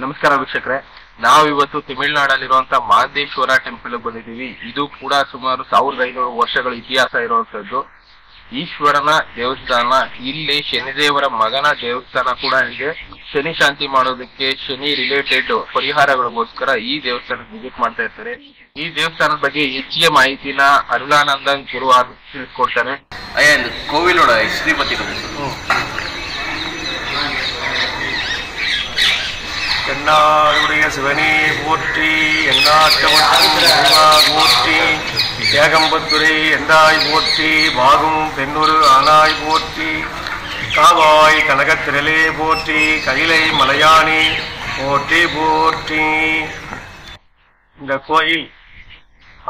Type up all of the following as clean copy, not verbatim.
ನಮಸ್ಕಾರ ವೀಕ್ಷಕರೇ, ನಾವು ಇವತ್ತು ತಮಿಳುನಾಡಲ್ಲಿರುವಂತಹ ಮಹದೇಶ್ವರ ಟೆಂಪಲ್ ಬಂದಿದ್ದೀವಿ. ಇದು ಕೂಡ ಸುಮಾರು 1500 ವರ್ಷಗಳ ಇತಿಹಾಸ ಇರುವಂತದ್ದು ಈಶ್ವರನ ದೇವಸ್ಥಾನ. ಇಲ್ಲಿ ಶನಿದೇವರ ಮಗನ ದೇವಸ್ಥಾನ ಕೂಡ ಇದೆ. ಶನಿ ಶಾಂತಿ ಮಾಡೋದಕ್ಕೆ, ಶನಿ ರಿಲೇಟೆಡ್ ಪರಿಹಾರಗಳಿಗೋಸ್ಕರ ಈ ದೇವಸ್ಥಾನಕ್ಕೆ ವಿಸಿಟ್ ಮಾಡ್ತಾ ಇರ್ತಾರೆ. ಈ ದೇವಸ್ಥಾನದ ಬಗ್ಗೆ ಹೆಚ್ಚಿನ ಮಾಹಿತಿನ ಅರುಳಾನಂದನ್ ಗುರುವಾರ ತಿಳಿಸ್ಕೊಡ್ತಾರೆ. ஐயா, இந்த கோவிலோட ஹிஸ்டரி பத்தி கொஞ்சம் என்னாருடைய சிவனே போற்றி, போற்றி, ஏகம்பத்துரை எந்தாய் போற்றி, பாகும் பெண்ணொரு ஆனாய் போற்றி, காவாய் கனகத்திரலே போற்றி, கைலை மலையானே போற்றி போற்றி. இந்த கோயில்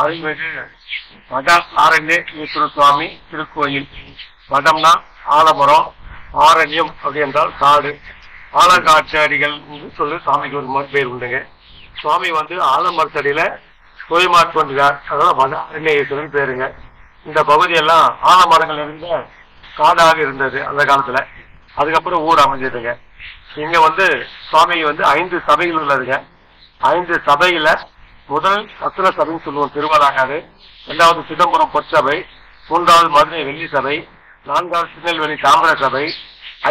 அருள்மிகு வட ஆரண்யேஸ்வர சுவாமி திருக்கோயில். வடம்னா ஆலமரம், ஆரண்யம் அப்படி என்றால் காடு. ஆலங்காட்சியடிகள் சொல்லி சாமிக்கு ஒரு பேர் உண்டுங்க. சுவாமி ஆலமரத்தடியில கோயிமாட்டு கொண்டார், அதாவது வட ஆரண்யேஸ்வரன் பேருங்க. இந்த பகுதியெல்லாம் ஆலமரங்கள் இருந்த காடாக இருந்தது அந்த காலத்துல. அதுக்கப்புறம் ஊர் அமைஞ்சதுங்க. இங்க சுவாமி 5 சபைகள் உள்ளதுங்க. 5 சபையில முதல் ரத்ன சபைன்னு சொல்லுவோம், திருவள்ளாறு. 2வது சிதம்பரம் பொற்சபை, 3வது மதுரை வெள்ளி சபை, 4வது திருநெல்வேலி தாமிர சபை,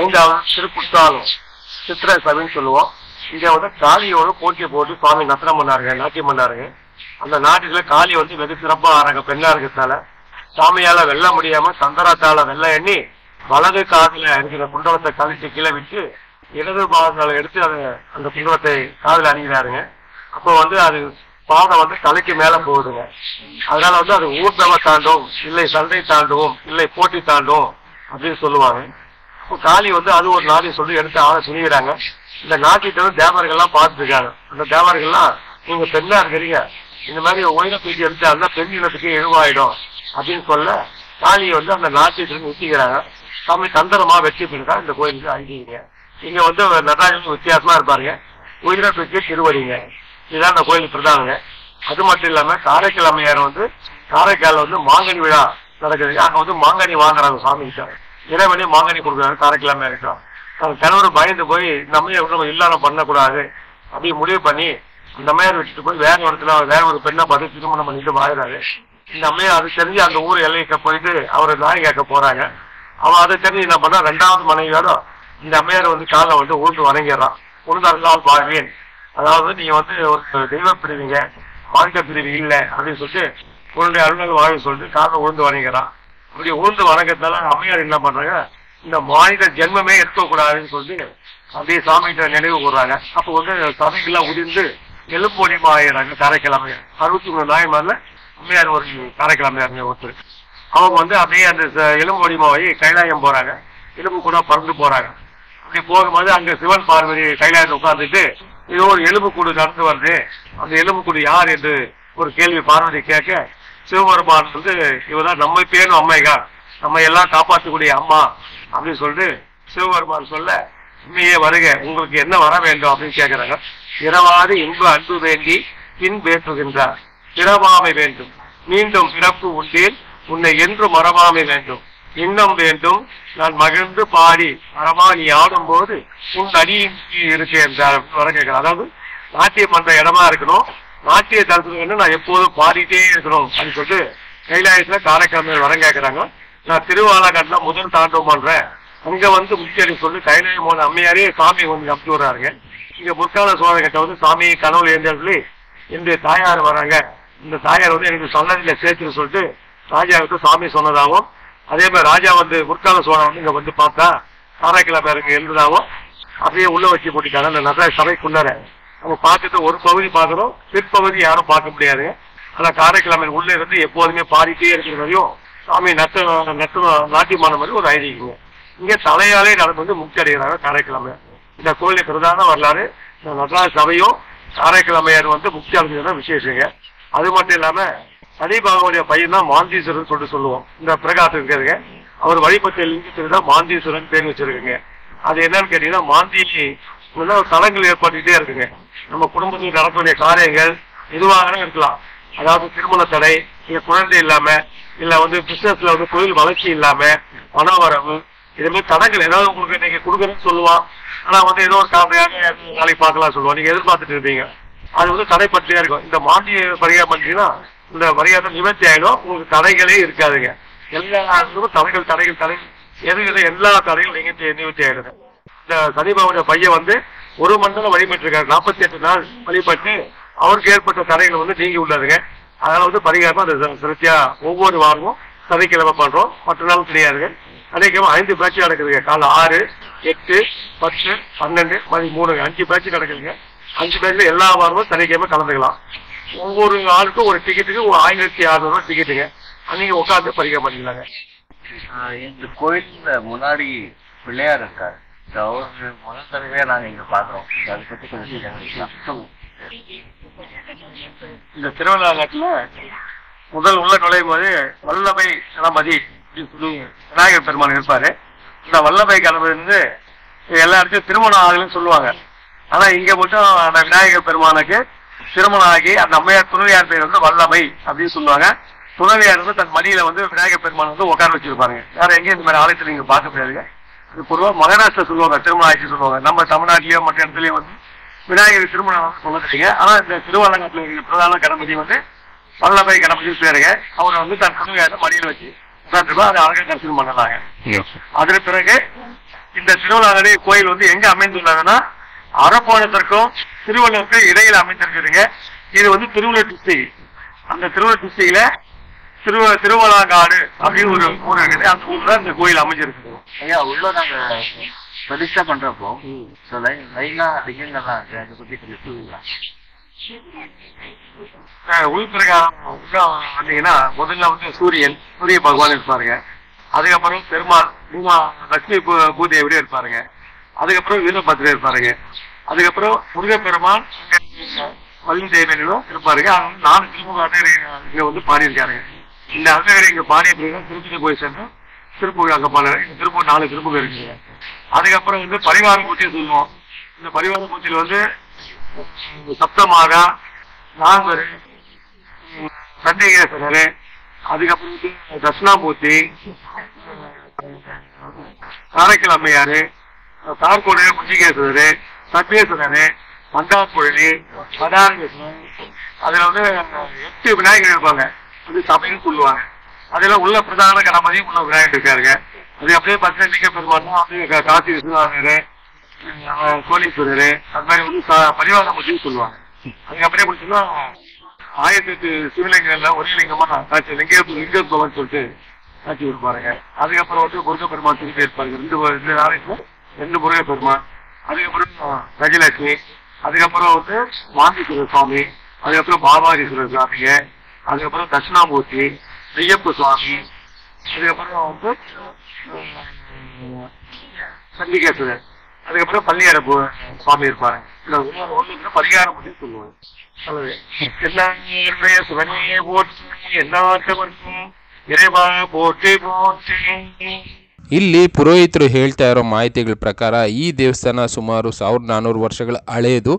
5வது திருக்குற்றாலம் சித்திர சபைன்னு சொல்லுவோம். இங்க காளியோட போட்டி போட்டு சுவாமி நத்தனம் பண்ணாருங்க, நாட்டியம் பண்ணாருங்க. அந்த நாட்டுல காளி வெகு சிறப்பா ஆறாங்க. பெண்ணா இருக்கிறதால சாமியால வெல்ல முடியாம சந்தராத்தால வெல்ல எண்ணி வலது காதுல இருக்கிற குண்டலத்தை கழிச்சு கீழே விட்டு இடது பாதத்தால எடுத்து அந்த குண்டலத்தை காதுல அணிகிறாருங்க. அப்போ அது பாதம் தலைக்கு மேல போகுதுங்க. அதனால அது ஊர்தவ தாண்டும், இல்லை சண்டை தாண்டுவோம், இல்லை போட்டி தாண்டும் அப்படின்னு சொல்லுவாங்க. காளி அது ஒரு நாடி சொல்லி எடுத்து ஆளை துணிகிறாங்க. இந்த நாட்டிட்ட தேவர்கள்லாம் பார்த்துட்டு இருக்காங்க. அந்த தேவர்கள்லாம் நீங்க பெண்ணா இருக்கிறீங்க, இந்த மாதிரி உயிர தூக்கி எடுத்தாருன்னா பெண் இனத்துக்கு எழுவாயிடும் அப்படின்னு சொல்ல காளி அந்த நாட்டிட்டு நிறுத்திக்கிறாங்க. சாமி தந்திரமா வெற்றி பெறுதா இந்த கோயிலுக்கு அழிங்க. இங்க நடராஜன் வித்தியாசமா இருப்பாருங்க. உயிர தூக்கி திருவடிங்க. இதுதான் இந்த கோயில் பிரதானங்க. அது மட்டும் இல்லாம காரைக்கால் அம்மையார் காரைக்கால் மாங்கனி விழா நடக்குது. அங்க மாங்கனி வாங்குறாங்க சாமி கிட்ட. இறைவனே மாங்கனி கொடுக்குறாரு காரைக்கால் அம்மையார் கிட்ட. கணவர் பயந்து போய் இந்த அம்மையார் நம்ம இல்லாம பண்ணக்கூடாது அப்படி முடிவு பண்ணி இந்த அம்மையார் வச்சுட்டு போய் வேற இடத்துல வேற ஒரு பெண்ணை பார்த்து திருமணம் பண்ணிட்டு வாங்குறாரு. இந்த அம்மையார் அது தெரிஞ்சு அந்த ஊர் எல்லைக்கு போயிட்டு அவரை நாய் கேட்க போறாங்க. அவன் அதை தெரிஞ்சு என்ன பண்ணா 2வது மனைவியோட இந்த அம்மையார் காலை ஊர்ந்து வணங்கிடுறான். உழுந்தார்கள் வாழ்வேன், அதாவது நீங்க ஒரு தெய்வ பிரிவிங்க, வாழ்க்கை பிரிவு இல்லை அப்படின்னு சொல்லிட்டு உன்னுடைய அருள்கள் வாழ்வு சொல்லிட்டு காலை உழுந்து வணங்கிறான். அப்படி உழுந்து வணங்கத்தால அம்மையார் என்ன பண்றாங்க, இந்த மனித ஜென்மமே இருக்கக்கூடாதுன்னு சொல்லிட்டு அப்படியே சாமிகிட்ட நினைவு கூடுறாங்க. அப்போ சபைகள்லாம் உதிர்ந்து எலும்பொடிமா ஆகிறாங்க காரைக்கால் அம்மையார். 63 நாயன்மார்ல அம்மையார் ஒரு காரைக்கால் அம்மையார் ஒருத்தர். அவங்க அப்படியே அந்த எலும்பொடிமாவை கைலாயம் போறாங்க. எலும்பு கூட பறந்து போறாங்க. அப்படி போகும்போது அங்க சிவன் பார்வதி கைலாயத்தை உட்கார்ந்துட்டு இது ஒரு எலும்பு கூடு நடந்து வருது, அந்த எலும்பு கூடு யார் என்று ஒரு கேள்வி பார்வதி கேட்க, சிவபெருமான் இவதான் நம்ம பேரும் அம்மைகா, நம்ம எல்லாம் காப்பாற்றக்கூடிய அம்மா அப்படின்னு சொல்லிட்டு சிவபெருமான் சொல்ல, உண்மையே வருக, உங்களுக்கு என்ன வர வேண்டும் அப்படின்னு கேட்கிறாங்க. இரவாது இன்ப அன்பு வேண்டி பின் பேற்றுகின்றார். பிறவாமை வேண்டும், மீண்டும் பிறப்பு உண்டேன், உன்னை என்று மறவாமை வேண்டும், இன்னம் வேண்டும், நான் மகிழ்ந்து பாடி அறமா நீ ஆடும் போது உன் அடியின் இருக்கு என்றார் வர கேட்கிறேன். அதாவது நாட்டியம் பண்ற இடமா இருக்கணும், நாட்டிய தரத்துக்கு நான் எப்போதும் பாடிட்டே இருக்கணும் அப்படின்னு சொல்லிட்டு கைலாயத்துல காரைக்கால் வரம் கேட்கிறாங்க. நான் திருவாலாக்காட்டுல முதல் தாண்டவம் பண்றேன், அங்க முக்கியடி சொல்லி கைலாயம் போன அம்மையாரே சாமி அனுப்பிச்சு விடுறாருங்க. இங்க முற்கால சோழகிட்ட சாமி கனவுல எழுந்தி என்னுடைய தாயார் வராங்க, இந்த தாயார் எனக்கு சொன்னதில்ல சேர்த்துன்னு சொல்லிட்டு ராஜாவுக்கு சாமி சொன்னதாகவும், அதே மாதிரி ராஜா முற்கால சோழன் இங்க பார்த்தா காரைக்கால் பேருக்கு எழுந்ததாகவும் அப்படியே உள்ள வச்சு போட்டிட்டாங்க. அந்த நடராஜ சபைக்குள்ளார நம்ம பார்த்துட்டு ஒரு பகுதி பார்க்கணும், பிற்பகுதி யாரும் பார்க்க முடியாது. ஆனா காரைக்கால் உள்ள இருந்து எப்போதுமே பாடிட்டே இருக்கிற மாதிரியும் சாமி நாட்டியமான மாதிரி ஒரு ஐதீகங்க. இங்க தலையாலே நடந்து முக்தி அடைகிறாங்க காரைக்கால். இந்த கோயிலுக்கு பிரதான வரலாறு இந்த நடராஜ சபையும் காரைக்கால் அம்மையார் முக்தி அடைஞ்சதுதான் விசேஷங்க. அது மட்டும் இல்லாம சனிபாகனுடைய பையன் தான் மாந்தீஸ்வரன் சொல்லிட்டு சொல்லுவோம். இந்த பிரகாசம் இருக்கிறதுங்க, அவர் வழிபட்ட லிங்கத்தில்தான் மாந்தீஸ்வரன் பேர் வச்சிருக்குங்க. அது என்னன்னு கேட்டீங்கன்னா, மாந்தி தலங்கள் ஏற்பட்டுட்டே இருக்குங்க. நம்ம குடும்பத்தில் நடக்கக்கூடிய காரியங்கள் எதுவாக இருக்கலாம். அதாவது திருமண தடை, இல்ல குழந்தை இல்லாம, இல்ல பிசினஸ்ல தொழில் வளர்ச்சி இல்லாம, பண வரவு, இதே மாதிரி தடங்கள் ஏதாவது உங்களுக்கு இன்னைக்கு கொடுக்குறேன்னு சொல்லுவான், ஆனா ஏதோ ஒரு காரணமாக நாளைக்கு பார்க்கலாம் சொல்லுவான், நீங்க எதிர்பார்த்துட்டு இருப்பீங்க. அது தடைப்பட்டே இருக்கும். இந்த மாந்திய பரிகாரம் பண்ணீங்கன்னா இந்த பரிகாரத்தை நிவர்த்தி ஆயிடும், உங்களுக்கு தடைகளே இருக்காதுங்க. எல்லா தடைகள் எது எல்லா தடைகளும் நீங்க நிவர்த்தி ஆயிடுது. இந்த சனிபாவுடைய பையன் 1 மண்டலம் வழிபட்டு இருக்காரு, 48 நாள் வழிபட்டு அவருக்கு ஏற்பட்ட தடைகள் நீங்கி உள்ளதுங்க. அதனால பரிகாரமா அந்த சிறத்தியா ஒவ்வொரு வாரமும் சனிக்கிழமை பண்றோம், மற்ற நாளும் கிடையாதுங்க. அன்னைக்கு 5 பேட்ச் நடக்குதுங்க. காலை 6, 8, 10, 12, மணி 3 5 பேட்ச் நடக்குதுங்க. 5 பேட்ச்ல எல்லா வாரமும் சனிக்கிழமை கலந்துக்கலாம். ஒவ்வொரு ஆளுக்கும் ஒரு டிக்கெட்டுக்கு 1600 ரூபாய் டிக்கெட்டுங்க. அன்னைக்கு உட்காந்து பரிகாரம் பண்ணிக்கலாங்க. இந்த கோயில்ல முன்னாடி பிள்ளையார் இருக்காரு, அவரு முதல் தடவையா நாங்க இங்க பாக்குறோம். அதை பத்தி கொஞ்சம் இந்த திருவிழா காட்டுல முதல் உள்ள நுழையும் போது வல்லமை கணபதி விநாயகர் பெருமான் இருப்பாரு. இந்த வல்லமை கணபதி எல்லா இடத்தையும் திருமணம் ஆகலன்னு சொல்லுவாங்க. ஆனா இங்க மட்டும் அந்த விநாயகர் பெருமானுக்கு திருமணம் ஆகி அந்த அம்மையார் துணைவியார் பேர் வல்லமை அப்படின்னு சொல்லுவாங்க. துணைவியார் தன் மடியில விநாயகர் பெருமான் உட்கார வச்சிருப்பாருங்க. வேற எங்கேயும் இந்த மாதிரி ஆலயத்துல நீங்க பார்க்க முடியாதுங்க. இது பொதுவா மகாராஷ்டிரா சொல்லுவாங்க, திருமணம் ஆயிடுச்சு சொல்லுவாங்க. நம்ம தமிழ்நாட்டிலயோ மற்ற இடத்துலயும் விநாயகர் திருமணம் சொல்ல தெரியுங்க. ஆனா இந்த திருவாலங்கத்துல பிரதான கணபதி வல்லமை கணபதி பேருங்க. அவரை தன் துணைவியார மடியில வச்சு உட்காந்துருப்பா, அதை அழகா தரிசனம் பண்ணலாங்க. அதன் பிறகு இந்த திருவிழாங்கடி கோயில் எங்க அமைந்துள்ளதுன்னா அரக்கோணத்திற்கும் திருவள்ளூருக்கும் இடையில அமைந்திருக்குதுங்க. இது திருவள்ளூர் டிஸ்ட்ரிக்ட். அந்த திருவள்ளூர் டிஸ்ட்ரிக்ட்ல திருவள்ளாங்காடு அப்படின்னு ஒரு ஊர் இருக்குது. அந்த ஊர்ல இந்த கோயில் அமைஞ்சிருக்கு. ஐயா உள்ள நாங்க பிரதிஷ்டை பண்றப்போ லைனா லிங்கங்கள்லாம் இருக்கு, அதை பத்தி கொஞ்சம் சொல்லுங்களா? உள்பிரகாரம் வந்தீங்கன்னா முதல்ல சூரிய பகவான் இருப்பாருங்க. அதுக்கப்புறம் பெருமாள் லட்சுமி பூதேவியோட இருப்பாருங்க. அதுக்கப்புறம் வீரபத்ரர் இருப்பாருங்க. அதுக்கப்புறம் முருகப்பெருமான் வள்ளி தேவியனும் இருப்பாருங்க. 4 திருமுக இங்க பாடியிருக்காருங்க. இந்த அர்த்தகரை இங்க பாடிய பிறகு திருப்பதி போய் சென்று திருப்பூர் அங்க பாடுறாரு. இந்த திருப்பூர் 4 திருப்பூர் இருக்குங்க. அதுக்கப்புறம் பரிவார மூர்த்தியை சொல்லுவோம். இந்த பரிவார மூர்த்தியில சப்தமாகா, நாங்கர், சண்டிகேஸ்வரர், அதுக்கப்புறம் தட்சிணாமூர்த்தி, காரைக்கல் அம்மையாரு, தார்கோடு முஞ்சிகேஸ்வரர், சர்வேஸ்வரர், மண்டாக்குழலி, மதாரேஸ்வரர், அதுல 8 விநாயகர் இருப்பாங்க. சபைன்னு சொல்லுவாங்க. அதுல உள்ள பிரதான கணபதி உள்ள விநாயகர் இருக்காருங்க. அது அப்படியே லிங்க பெருமாள் காசி விஸ்வநாதர், கோலீஸ்வரர், அது மாதிரி பரிவார மூர்த்தின்னு சொல்லுவாங்க. அதுக்கு அப்படியே முடிச்சுன்னா 1008 சிவலிங்கங்கள்ல ஒரே லிங்கமா காட்சி லிங்கத்துவம் சொல்லிட்டு காட்சி கொடுப்பாருங்க. அதுக்கப்புறம் முருக பெருமான் திருப்பி இருப்பாருங்க. 2 நாளைக்கு 2 முருக பெருமான். அதுக்கப்புறம் கஜலட்சுமி, அதுக்கப்புறம் மாந்தீஸ்வரர் சுவாமி, அதுக்கப்புறம் பாபாதீஸ்வரர் சுவாமிங்க, அதுக்கப்புறம் தட்சிணாமூர்த்தி, ஐயப்ப சுவாமி, அதுக்கப்புறம் சண்டிகேஸ்வரர், அதுக்கப்புறம் பள்ளியார சுவாமி இருப்பாரு. பரிகார மூர்த்தி சொல்லுவாங்க. எல்லாருடைய சிவனையே போற்றி எல்லாத்தவர்க்கும் இறைவா போற்றி போற்றி. ಇಲ್ಲಿ ಪುರೋಹಿತರು ಹೇಳ್ತಾ ಇರೋ ಮಾಹಿತಿಗಳ ಪ್ರಕಾರ ಈ ದೇವಸ್ಥಾನ ಸುಮಾರು 1400 ವರ್ಷಗಳ ಹಳೆಯದು.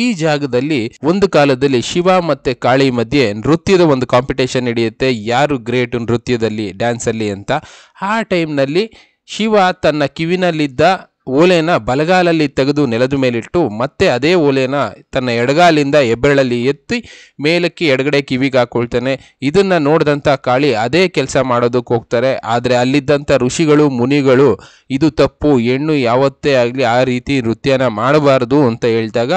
ಈ ಜಾಗದಲ್ಲಿ ಒಂದು ಕಾಲದಲ್ಲಿ ಶಿವ ಮತ್ತೆ ಕಾಳಿ ಮಧ್ಯೆ ನೃತ್ಯದ ಒಂದು ಕಾಂಪಿಟೇಷನ್ ನಡೆಯುತ್ತೆ, ಯಾರು ಗ್ರೇಟ್ ನೃತ್ಯದಲ್ಲಿ ಡ್ಯಾನ್ಸಲ್ಲಿ ಅಂತ. ಆ ಟೈಮ್ನಲ್ಲಿ ಶಿವ ತನ್ನ ಕಿವಿನಲ್ಲಿದ್ದ ಓಲೆನ ಬಲಗಾಲಲ್ಲಿ ತೆಗೆದು ನೆಲದ ಮೇಲಿಟ್ಟು ಮತ್ತೆ ಅದೇ ಓಲೆನ ತನ್ನ ಎಡಗಾಲಿಂದ ಹೆಬ್ಬೆರಳಲ್ಲಿ ಎತ್ತಿ ಮೇಲಕ್ಕೆ ಎಡಗಡೆ ಕಿವಿಗೆ ಹಾಕೊಳ್ತಾನೆ. ಇದನ್ನು ನೋಡಿದಂಥ ಕಾಳಿ ಅದೇ ಕೆಲಸ ಮಾಡೋದಕ್ಕೆ ಹೋಗ್ತಾರೆ. ಆದರೆ ಅಲ್ಲಿದ್ದಂಥ ಋಷಿಗಳು ಮುನಿಗಳು ಇದು ತಪ್ಪು, ಹೆಣ್ಣು ಯಾವತ್ತೇ ಆಗಲಿ ಆ ರೀತಿ ನೃತ್ಯನ ಮಾಡಬಾರ್ದು ಅಂತ ಹೇಳಿದಾಗ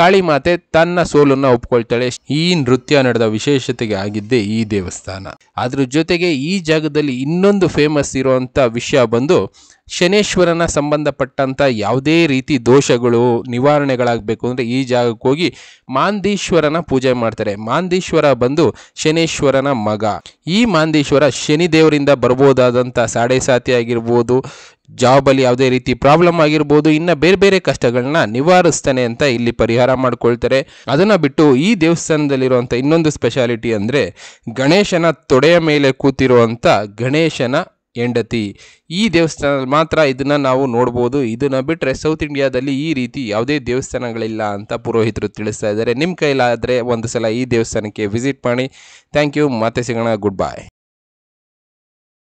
ಕಾಳಿ ಮಾತೆ ತನ್ನ ಸೋಲನ್ನು ಒಪ್ಕೊಳ್ತಾಳೆ. ಈ ನೃತ್ಯ ನಡೆದ ವಿಶೇಷತೆಗೆ ಆಗಿದ್ದೇ ಈ ದೇವಸ್ಥಾನ. ಅದ್ರ ಜೊತೆಗೆ ಈ ಜಾಗದಲ್ಲಿ ಇನ್ನೊಂದು ಫೇಮಸ್ ಇರುವಂಥ ವಿಷಯ ಬಂದು ಶನೇಶ್ವರನ ಸಂಬಂಧಪಟ್ಟಂಥ ಯಾವುದೇ ರೀತಿ ದೋಷಗಳು ನಿವಾರಣೆಗಳಾಗಬೇಕು ಅಂದರೆ ಈ ಜಾಗಕ್ಕೆ ಹೋಗಿ ಮಾಂದೀಶ್ವರನ ಪೂಜೆ ಮಾಡ್ತಾರೆ. ಮಾಂದೀಶ್ವರ ಬಂದು ಶನೇಶ್ವರನ ಮಗ. ಈ ಮಾಂದೀಶ್ವರ ಶನಿದೇವರಿಂದ ಬರ್ಬೋದಾದಂಥ ಸಾಡೆ ಸಾತಿ ಆಗಿರ್ಬೋದು, ಜಾಬಲ್ಲಿ ಯಾವುದೇ ರೀತಿ ಪ್ರಾಬ್ಲಮ್ ಆಗಿರ್ಬೋದು, ಇನ್ನು ಬೇರೆ ಬೇರೆ ಕಷ್ಟಗಳನ್ನ ನಿವಾರಿಸ್ತಾನೆ ಅಂತ ಇಲ್ಲಿ ಪರಿಹಾರ ಮಾಡ್ಕೊಳ್ತಾರೆ. ಅದನ್ನು ಬಿಟ್ಟು ಈ ದೇವಸ್ಥಾನದಲ್ಲಿರುವಂಥ ಇನ್ನೊಂದು ಸ್ಪೆಷಾಲಿಟಿ ಅಂದರೆ ಗಣೇಶನ ತೊಡೆಯ ಮೇಲೆ ಕೂತಿರುವಂಥ ಗಣೇಶನ ಹೆಂಡತಿ. ಈ ದೇವಸ್ಥಾನದಲ್ಲಿ ಮಾತ್ರ ಇದನ್ನು ನಾವು ನೋಡ್ಬೋದು. ಇದನ್ನು ಬಿಟ್ಟರೆ ಸೌತ್ ಇಂಡಿಯಾದಲ್ಲಿ ಈ ರೀತಿ ಯಾವುದೇ ದೇವಸ್ಥಾನಗಳಿಲ್ಲ ಅಂತ ಪುರೋಹಿತರು ತಿಳಿಸ್ತಾ ಇದ್ದಾರೆ. ನಿಮ್ಮ ಕೈಲಾದರೆ ಒಂದು ಸಲ ಈ ದೇವಸ್ಥಾನಕ್ಕೆ ವಿಸಿಟ್ ಮಾಡಿ. Thank you. ಮತ್ತೆ ಸಿಗೋಣ. ಗುಡ್ ಬಾಯ್.